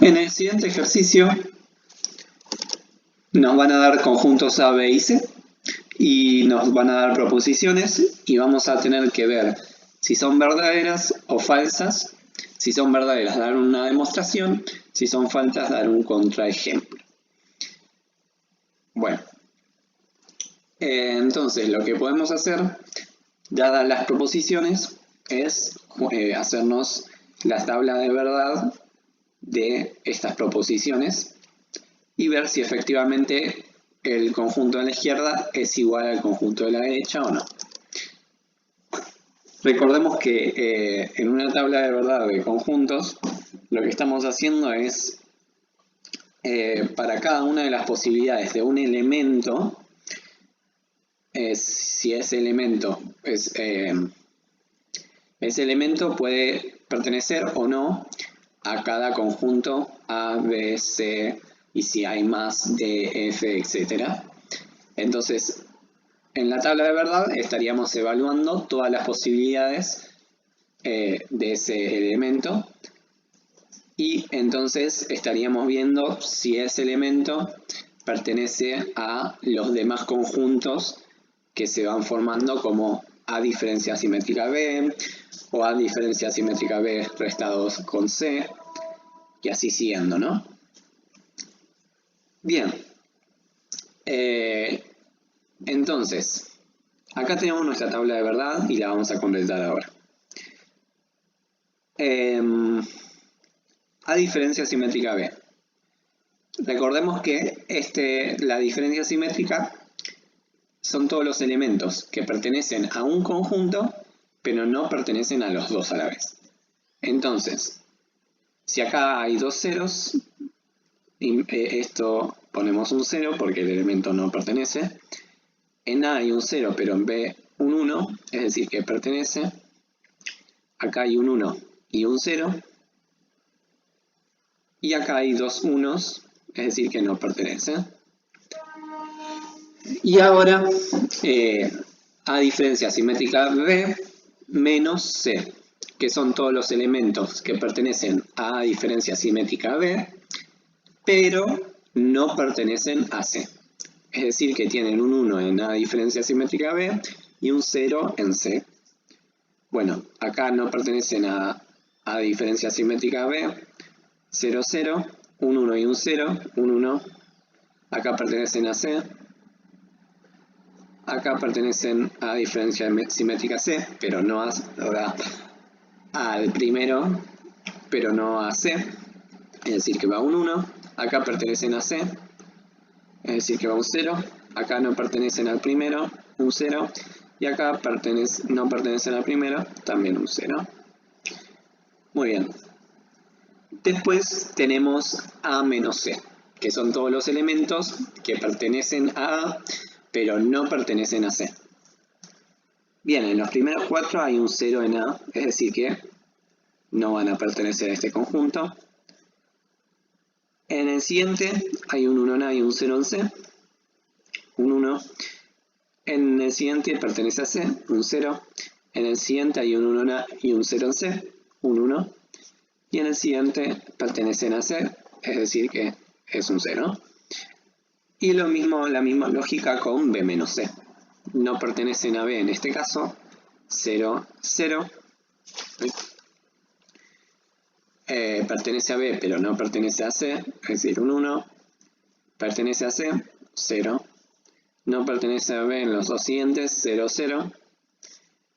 En el siguiente ejercicio nos van a dar conjuntos A, B y C y nos van a dar proposiciones y vamos a tener que ver si son verdaderas o falsas. Si son verdaderas, dar una demostración; si son falsas, dar un contraejemplo. Bueno, entonces lo que podemos hacer, dadas las proposiciones, es hacernos la tabla de verdad de estas proposiciones y ver si efectivamente el conjunto de la izquierda es igual al conjunto de la derecha o no. Recordemos que en una tabla de verdad de conjuntos, lo que estamos haciendo es, para cada una de las posibilidades de un elemento, si ese elemento puede pertenecer o no a cada conjunto A, B, C, y si hay más, D, F, etc. Entonces, en la tabla de verdad estaríamos evaluando todas las posibilidades de ese elemento y entonces estaríamos viendo si ese elemento pertenece a los demás conjuntos que se van formando como A diferencia simétrica B o A diferencia simétrica B restados con C y así siguiendo, ¿no? Bien. Entonces, acá tenemos nuestra tabla de verdad y la vamos a completar ahora. A diferencia simétrica B. Recordemos que la diferencia simétrica son todos los elementos que pertenecen a un conjunto, pero no pertenecen a los dos a la vez. Entonces, si acá hay dos ceros, esto ponemos un 0 porque el elemento no pertenece. En A hay un 0, pero en B un 1, es decir, que pertenece. Acá hay un 1 y un 0. Y acá hay dos unos, es decir, que no pertenece. Y ahora, A diferencia simétrica B menos C, que son todos los elementos que pertenecen a diferencia simétrica B, pero no pertenecen a C. Es decir, que tienen un 1 en A diferencia simétrica B y un 0 en C. Bueno, acá no pertenecen a diferencia simétrica B, 0, 0, un 1 y un 0, un 1. Acá pertenecen a C. Acá pertenecen a diferencia simétrica C, pero no al primero, pero no a C. Es decir, que va un 1. Acá pertenecen a C. Es decir, que va un 0. Acá no pertenecen al primero, un 0. Y acá no pertenecen al primero, también un 0. Muy bien. Después tenemos A menos C, que son todos los elementos que pertenecen a A, pero no pertenecen a C. Bien, en los primeros 4 hay un 0 en A, es decir que no van a pertenecer a este conjunto. En el siguiente hay un 1 en A y un 0 en C, un 1. En el siguiente pertenece a C, un 0. En el siguiente hay un 1 en A y un 0 en C, un 1. Y en el siguiente pertenecen a C, es decir que es un 0. Y lo mismo, la misma lógica con B menos C. No pertenecen a B en este caso, 0, 0. Pertenece a B pero no pertenece a C, es decir, un 1. Pertenece a C, 0. No pertenece a B en los dos siguientes, 0, 0.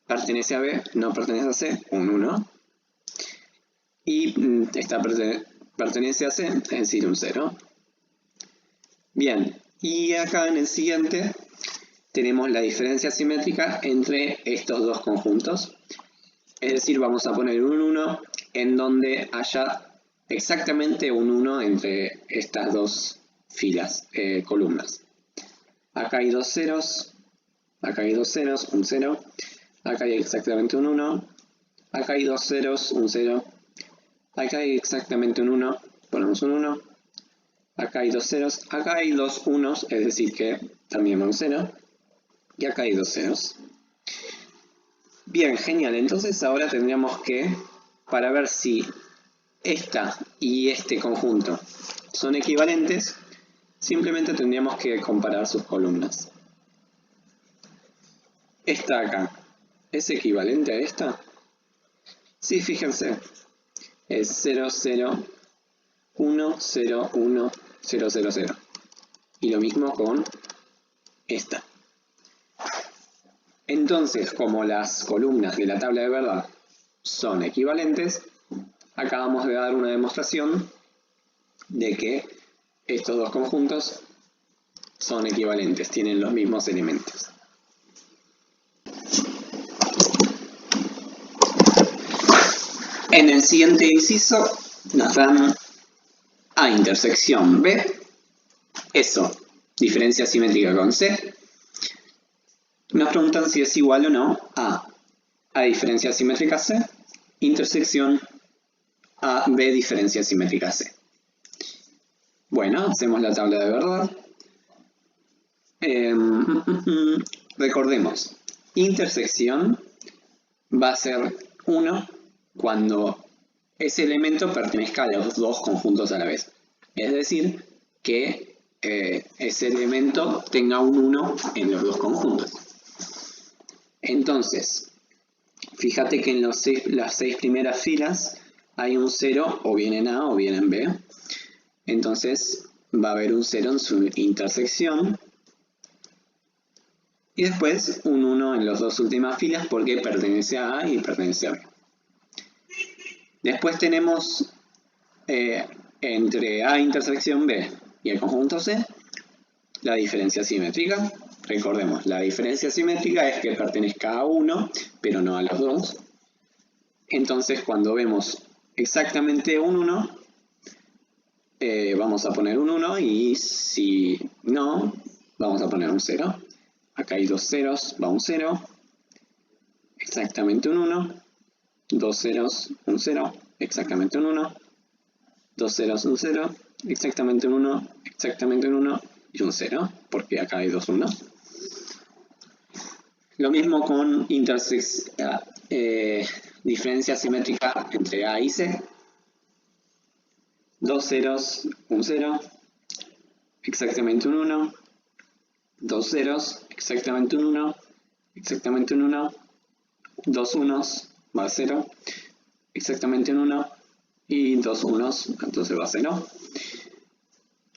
Pertenece a B, no pertenece a C, un 1. Y esta pertenece a C, es decir, un 0. Bien, y acá en el siguiente tenemos la diferencia simétrica entre estos dos conjuntos. Es decir, vamos a poner un 1 en donde haya exactamente un 1 entre estas dos filas, columnas. Acá hay dos ceros, acá hay dos ceros, un 0. Acá hay exactamente un 1. Acá hay dos ceros, un 0. Acá hay exactamente un 1, ponemos un 1. Acá hay dos ceros, acá hay dos unos, es decir que también va un 0. Y acá hay dos ceros. Bien, genial. Entonces ahora tendríamos que, para ver si esta y este conjunto son equivalentes, simplemente tendríamos que comparar sus columnas. Esta acá, ¿es equivalente a esta? Sí, fíjense, es 0, 0, 1, 0, 1, 0, 0, 0. Y lo mismo con esta. Entonces, como las columnas de la tabla de verdad son equivalentes, acabamos de dar una demostración de que estos dos conjuntos son equivalentes, tienen los mismos elementos. En el siguiente inciso nos dan A intersección B, eso, diferencia simétrica con C. Nos preguntan si es igual o no a diferencia simétrica C, intersección A, B diferencia simétrica C. Bueno, hacemos la tabla de verdad. Recordemos, intersección va a ser 1 cuando ese elemento pertenezca a los dos conjuntos a la vez. Es decir, que ese elemento tenga un 1 en los dos conjuntos. Entonces, fíjate que en las 6 primeras filas hay un 0 o bien en A o bien en B. Entonces va a haber un 0 en su intersección. Y después un 1 en las dos últimas filas porque pertenece a A y pertenece a B. Después tenemos entre A intersección B y el conjunto C la diferencia simétrica. Recordemos, la diferencia simétrica es que pertenezca a uno, pero no a los dos. Entonces, cuando vemos exactamente un 1, vamos a poner un 1 y si no, vamos a poner un 0. Acá hay dos ceros, va un 0. Exactamente un 1. Dos ceros, un 0. Exactamente un 1. Dos ceros, un 0. Exactamente un 1. Exactamente un 1. Y un 0, porque acá hay dos 1. Lo mismo con diferencia simétrica entre A y C. Dos ceros, un 0. Exactamente un 1. Dos ceros, exactamente un 1. Exactamente un 1. Dos unos, va a 0. Exactamente un 1. Y dos unos, entonces va a 0.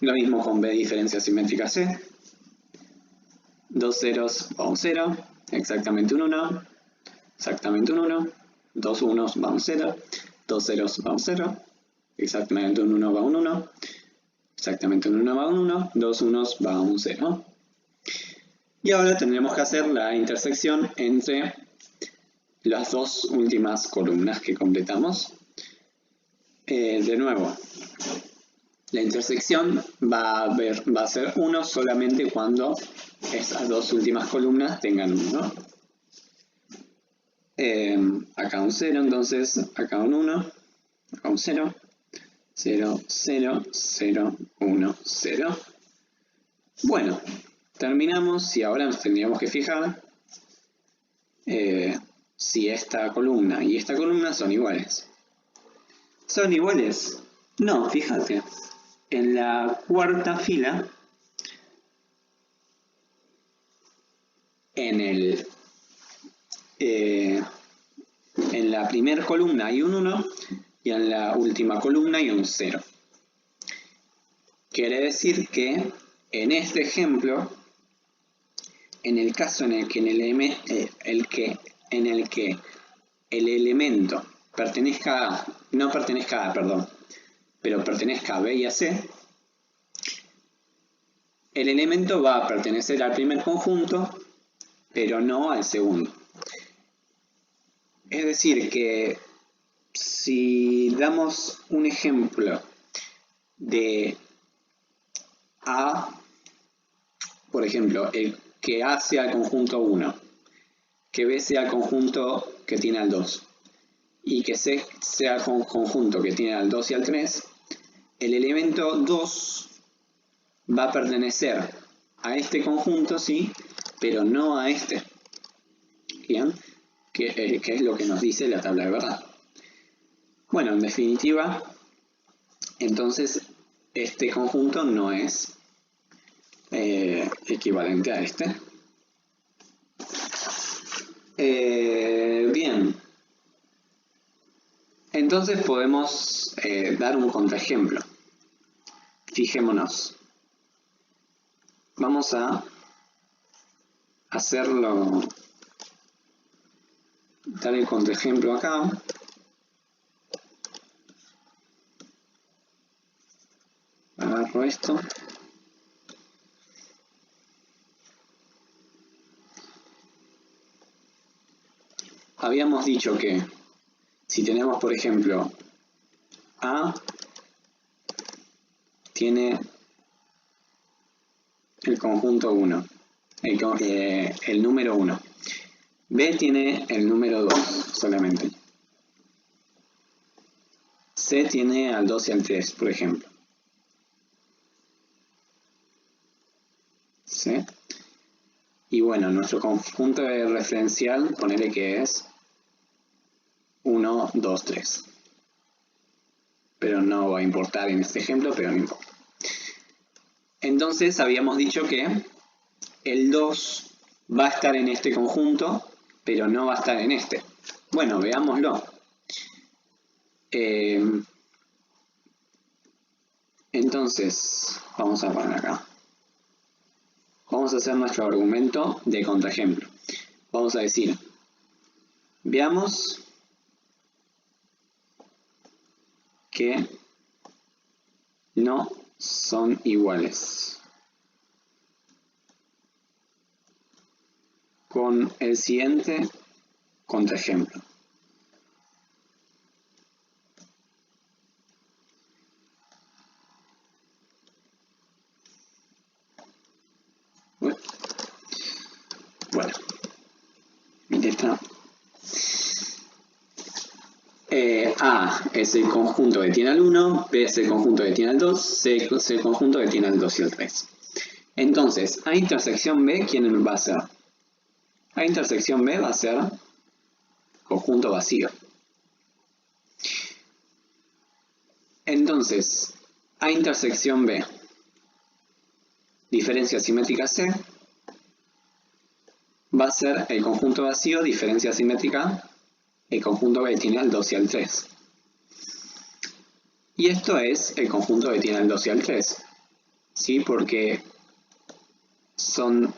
Lo mismo con B diferencia simétrica C. Dos ceros va un 0. Exactamente un 1. Exactamente un 1. Dos unos va un 0. Dos ceros va un 0. Exactamente un 1 va un 1. Exactamente un 1 va un 1. Dos unos va un 0. Y ahora tendremos que hacer la intersección entre las dos últimas columnas que completamos. De nuevo, la intersección va a ser 1 solamente cuando esas dos últimas columnas tengan 1. Acá un 0, entonces acá un 1, acá un 0, 0, 0, 0, 1, 0. Bueno, terminamos y ahora nos tendríamos que fijar si esta columna y esta columna son iguales. ¿Son iguales? No, fíjate. En la cuarta fila, en la primera columna hay un 1 y en la última columna hay un 0. Quiere decir que en este ejemplo, en el caso en el que el elemento pertenezca pero pertenezca a B y a C, el elemento va a pertenecer al primer conjunto, pero no al segundo. Es decir, que si damos un ejemplo de A, por ejemplo, el que A sea el conjunto 1, que B sea el conjunto que tiene al 2, y que C sea el conjunto que tiene al 2 y al 3, el elemento 2 va a pertenecer a este conjunto, sí, pero no a este. ¿Bien? Que es lo que nos dice la tabla de verdad. Bueno, en definitiva, Entonces, este conjunto no es equivalente a este. Bien. Entonces podemos dar un contraejemplo. Fijémonos. Vamos a hacerlo, dar el contraejemplo acá. Agarro esto. Habíamos dicho que si tenemos, por ejemplo, A tiene el conjunto 1, el número 1. B tiene el número 2 solamente. C tiene al 2 y al 3, por ejemplo. ¿Sí? Y bueno, nuestro conjunto referencial, ponele que es 1, 2, 3. Pero no va a importar en este ejemplo, pero no importa. Entonces habíamos dicho que el 2 va a estar en este conjunto, pero no va a estar en este. Bueno, veámoslo. Entonces, vamos a poner acá. Vamos a hacer nuestro argumento de contraejemplo. Vamos a decir, veamos que no son iguales. Con el siguiente contraejemplo. Bueno, mi letra. A es el conjunto que tiene al 1, B es el conjunto que tiene al 2, C es el conjunto que tiene al 2 y al 3. Entonces, A intersección B, ¿quién va a ser? A intersección B va a ser conjunto vacío. Entonces, A intersección B, diferencia simétrica C, va a ser el conjunto vacío, diferencia simétrica, el conjunto que tiene al 2 y al 3. Y esto es el conjunto que tiene al 2 y al 3. ¿Sí? Porque son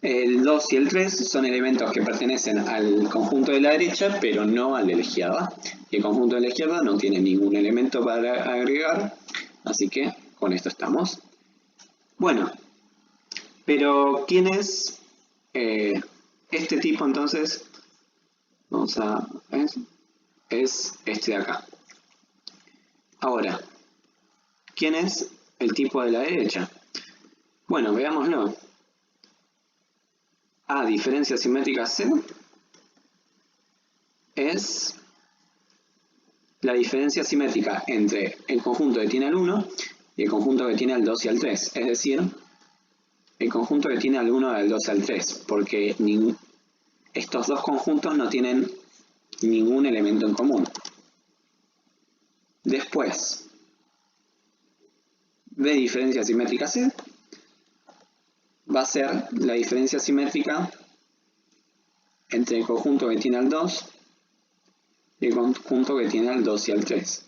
el 2 y el 3 son elementos que pertenecen al conjunto de la derecha, pero no al de la izquierda. Y el conjunto de la izquierda no tiene ningún elemento para agregar, así que con esto estamos. Bueno, pero ¿quién es este tipo entonces? Vamos a ver, es este de acá. Ahora, ¿quién es el tipo de la derecha? Bueno, veámoslo. A diferencia simétrica C es la diferencia simétrica entre el conjunto que tiene al 1 y el conjunto que tiene al 2 y al 3. Es decir, el conjunto que tiene al 1, al 2 y al 3. Porque estos dos conjuntos no tienen ningún elemento en común. Después, B diferencia simétrica C va a ser la diferencia simétrica entre el conjunto que tiene al 2 y el conjunto que tiene al 2 y al 3.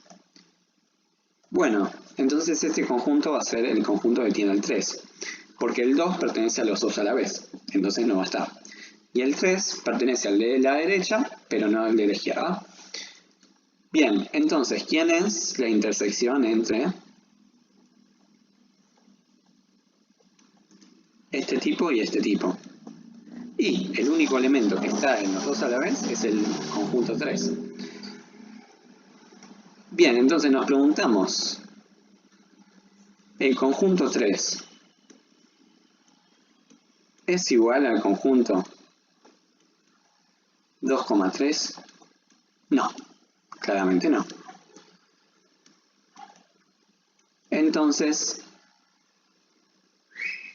Bueno, entonces este conjunto va a ser el conjunto que tiene al 3, porque el 2 pertenece a los dos a la vez, entonces no va a estar. Y el 3 pertenece al de la derecha, pero no al de la izquierda. Bien, entonces, ¿quién es la intersección entre este tipo y este tipo? Y el único elemento que está en los dos a la vez es el conjunto 3. Bien, entonces nos preguntamos, ¿el conjunto 3 es igual al conjunto 2,3? No, claramente no. Entonces,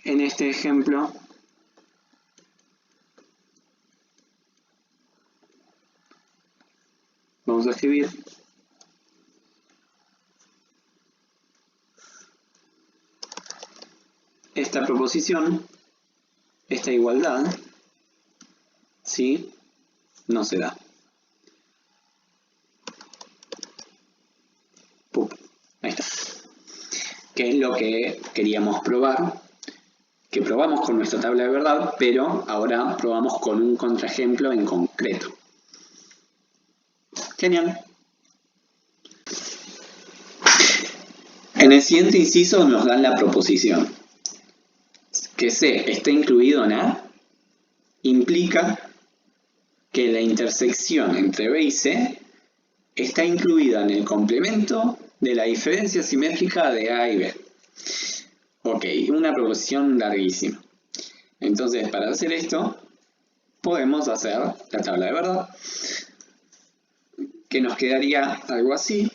en este ejemplo, vamos a escribir esta proposición, esta igualdad, ¿sí? No se da. ¡Pum! Ahí está. Que es lo que queríamos probar, que probamos con nuestra tabla de verdad, pero ahora probamos con un contraejemplo en concreto. Genial. En el siguiente inciso nos dan la proposición. Que C esté incluido en A implica que la intersección entre B y C está incluida en el complemento de la diferencia simétrica de A y B. Ok, una proposición larguísima. Entonces, para hacer esto, podemos hacer la tabla de verdad, que nos quedaría algo así.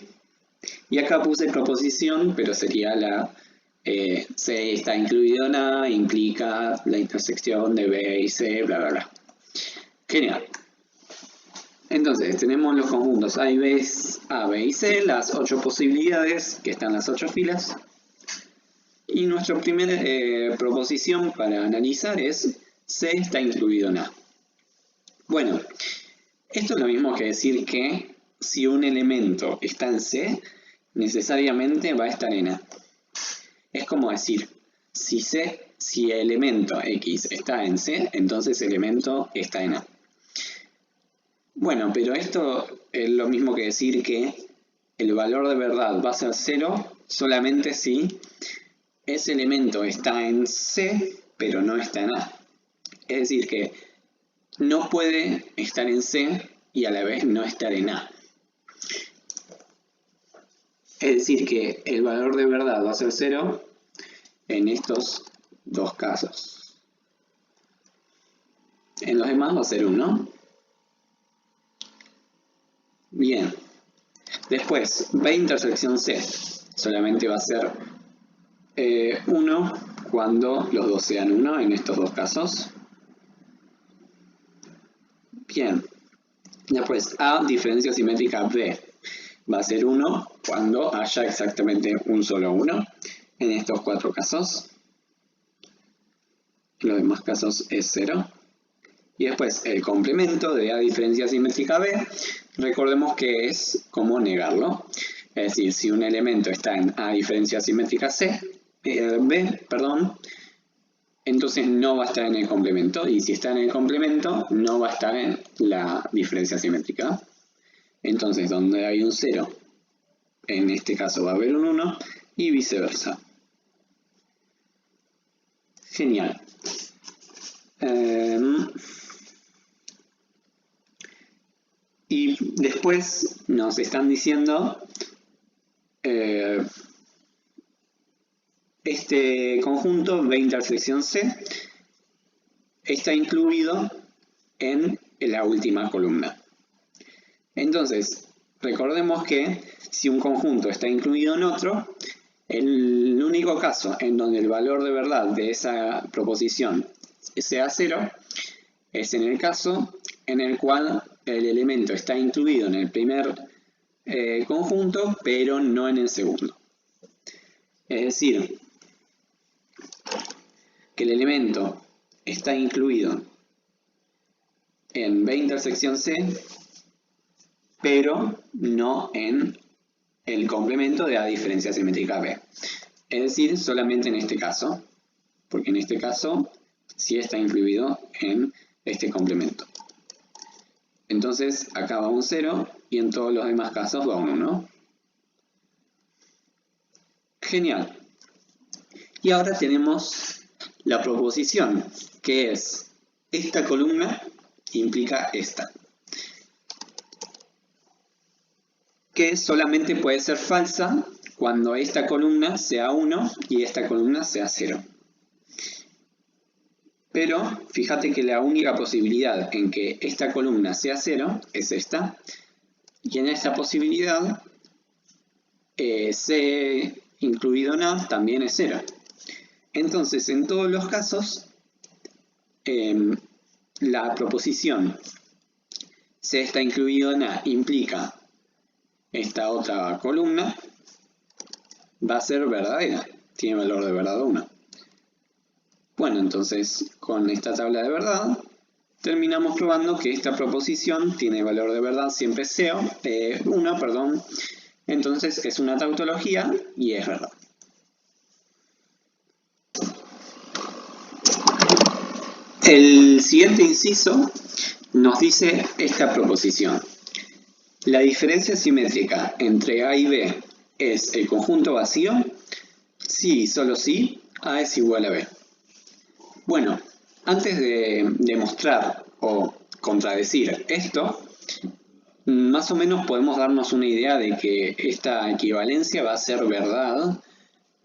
Y acá puse proposición, pero sería la C está incluido en A, implica la intersección de B y C, bla, bla, bla. Genial. Entonces, tenemos los conjuntos A, B y C, las 8 posibilidades, que están en las 8 filas. Y nuestra primera proposición para analizar es C está incluido en A. Bueno, esto es lo mismo que decir que si un elemento está en C, necesariamente va a estar en A. Es como decir, si el elemento X está en C, entonces el elemento está en A. Bueno, pero esto es lo mismo que decir que el valor de verdad va a ser 0 solamente si ese elemento está en C, pero no está en A. Es decir, que no puede estar en C y a la vez no estar en A. Es decir, que el valor de verdad va a ser 0 en estos dos casos. En los demás va a ser 1. Bien. Después, B intersección C solamente va a ser 1 cuando los dos sean 1 en estos dos casos. Bien. Después, A diferencia simétrica B va a ser 1 cuando haya exactamente un solo 1 en estos 4 casos. Los demás casos es 0. Y después el complemento de A diferencia simétrica B, recordemos que es como negarlo. Es decir, si un elemento está en A diferencia simétrica B, entonces no va a estar en el complemento. Y si está en el complemento, no va a estar en la diferencia simétrica. Entonces, donde hay un 0, en este caso va a haber un 1 y viceversa. Genial. Y después nos están diciendo este conjunto B intersección C está incluido en la última columna. Entonces, recordemos que si un conjunto está incluido en otro, el único caso en donde el valor de verdad de esa proposición sea 0 es en el caso en el cual el elemento está incluido en el primer conjunto, pero no en el segundo. Es decir, que el elemento está incluido en B intersección C, pero no en el complemento de A diferencia simétrica B. Es decir, solamente en este caso, porque en este caso sí está incluido en este complemento. Entonces acá va un 0 y en todos los demás casos va un 1. Genial. Y ahora tenemos la proposición, que es esta columna implica esta. Que solamente puede ser falsa cuando esta columna sea 1 y esta columna sea 0. Pero fíjate que la única posibilidad en que esta columna sea 0 es esta. Y en esta posibilidad, C incluido en A también es 0. Entonces, en todos los casos, la proposición C está incluido en A implica esta otra columna va a ser verdadera. Tiene valor de verdad 1. Bueno, entonces con esta tabla de verdad terminamos probando que esta proposición tiene valor de verdad siempre 1, perdón. Entonces es una tautología y es verdad. El siguiente inciso nos dice esta proposición. La diferencia simétrica entre A y B es el conjunto vacío si y solo si A es igual a B. Bueno, antes de demostrar o contradecir esto, más o menos podemos darnos una idea de que esta equivalencia va a ser verdad.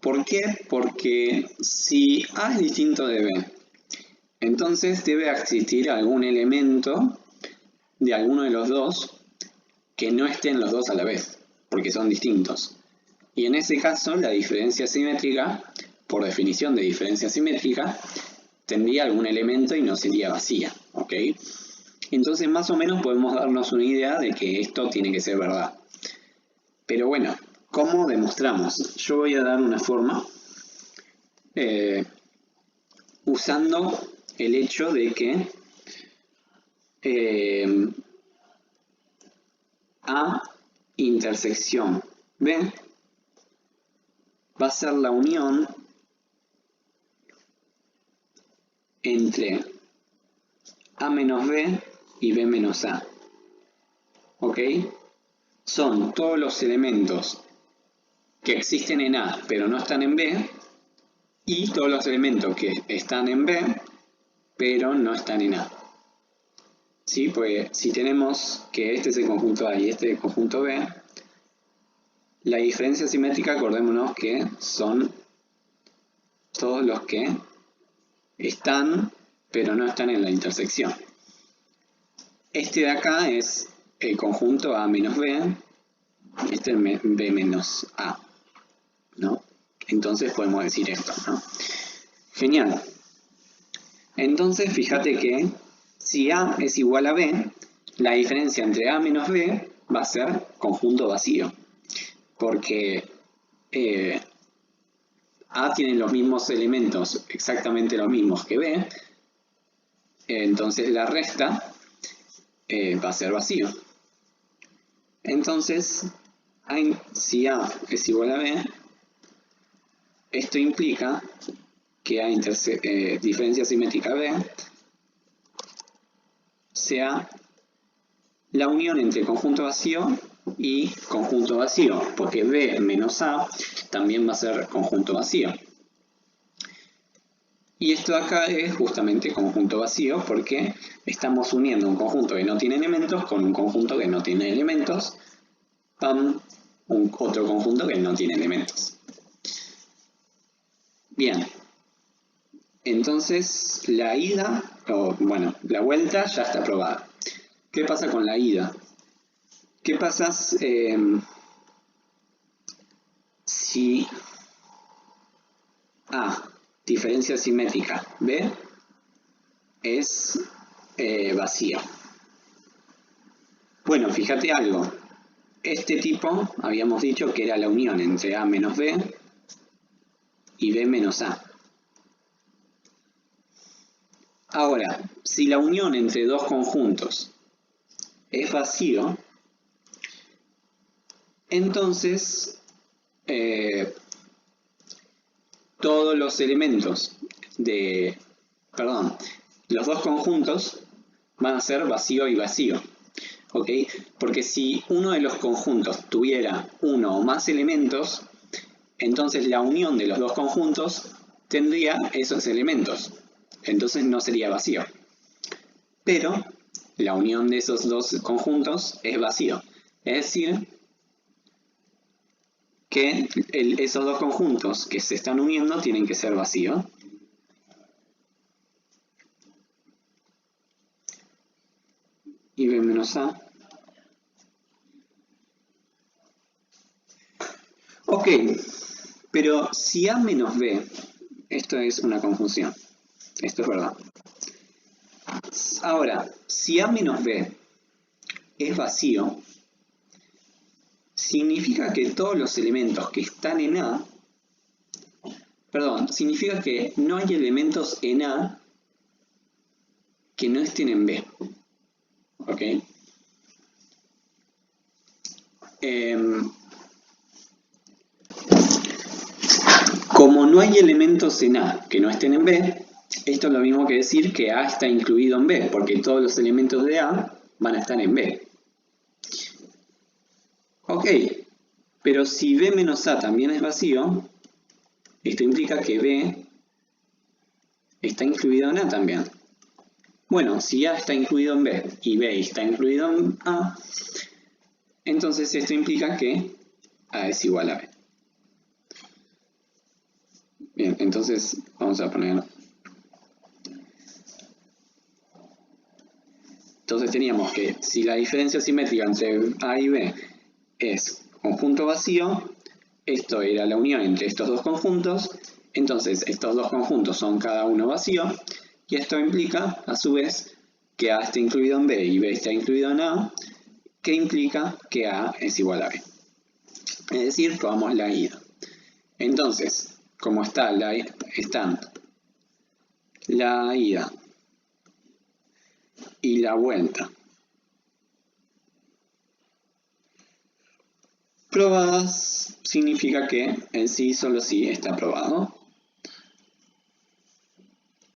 ¿Por qué? Porque si A es distinto de B, entonces debe existir algún elemento de alguno de los dos que no estén los dos a la vez, porque son distintos. Y en ese caso, la diferencia simétrica, por definición de diferencia simétrica, tendría algún elemento y no sería vacía, ¿ok? Entonces, más o menos podemos darnos una idea de que esto tiene que ser verdad. Pero bueno, ¿cómo demostramos? Yo voy a dar una forma usando el hecho de que A intersección B va a ser la unión entre A menos B y B menos A. ¿Ok? Son todos los elementos que existen en A pero no están en B y todos los elementos que están en B pero no están en A. ¿Sí? Pues si tenemos que este es el conjunto A y este es el conjunto B, la diferencia simétrica, acordémonos que son todos los que están pero no están en la intersección. Este de acá es el conjunto A menos B, este es B menos A, ¿no? Entonces podemos decir esto, ¿no? Genial. Entonces fíjate que si A es igual a B, la diferencia entre A menos B va a ser conjunto vacío, porque A tiene los mismos elementos, exactamente los mismos que B, entonces la resta va a ser vacío. Entonces, si A es igual a B, esto implica que A diferencia simétrica B sea la unión entre conjunto vacío y conjunto vacío, porque B menos A también va a ser conjunto vacío. Y esto de acá es justamente conjunto vacío porque estamos uniendo un conjunto que no tiene elementos con un conjunto que no tiene elementos, otro conjunto que no tiene elementos. Bien, entonces la ida, la vuelta ya está probada. ¿Qué pasa con la ida? ¿Qué pasa si A, diferencia simétrica, B, es vacío? Bueno, fíjate algo. Este tipo habíamos dicho que era la unión entre A menos B y B menos A. Ahora, si la unión entre dos conjuntos es vacío, entonces todos los elementos los dos conjuntos van a ser vacío y vacío. ¿Ok? Porque si uno de los conjuntos tuviera uno o más elementos, entonces la unión de los dos conjuntos tendría esos elementos. Entonces no sería vacío. Pero la unión de esos dos conjuntos es vacío. Es decir, que esos dos conjuntos que se están uniendo tienen que ser vacíos. Y B menos A. Ok, pero si A menos B, esto es una conjunción, esto es verdad. Ahora, si A menos B es vacío, significa que todos los elementos que están en A Perdón, significa que no hay elementos en A que no estén en B. ¿Ok? Como no hay elementos en A que no estén en B, esto es lo mismo que decir que A está incluido en B, porque todos los elementos de A van a estar en B. Ok, pero si B menos A también es vacío, esto implica que B está incluido en A también. Bueno, si A está incluido en B y B está incluido en A, entonces esto implica que A es igual a B. Bien, entonces vamos a poner... Entonces teníamos que si la diferencia simétrica entre A y B es conjunto vacío, esto era la unión entre estos dos conjuntos, entonces estos dos conjuntos son cada uno vacío, y esto implica, a su vez, que A está incluido en B y B está incluido en A, que implica que A es igual a B. Es decir, tomamos la ida. Entonces, como están la ida y la vuelta probadas, significa que el sí solo sí está probado.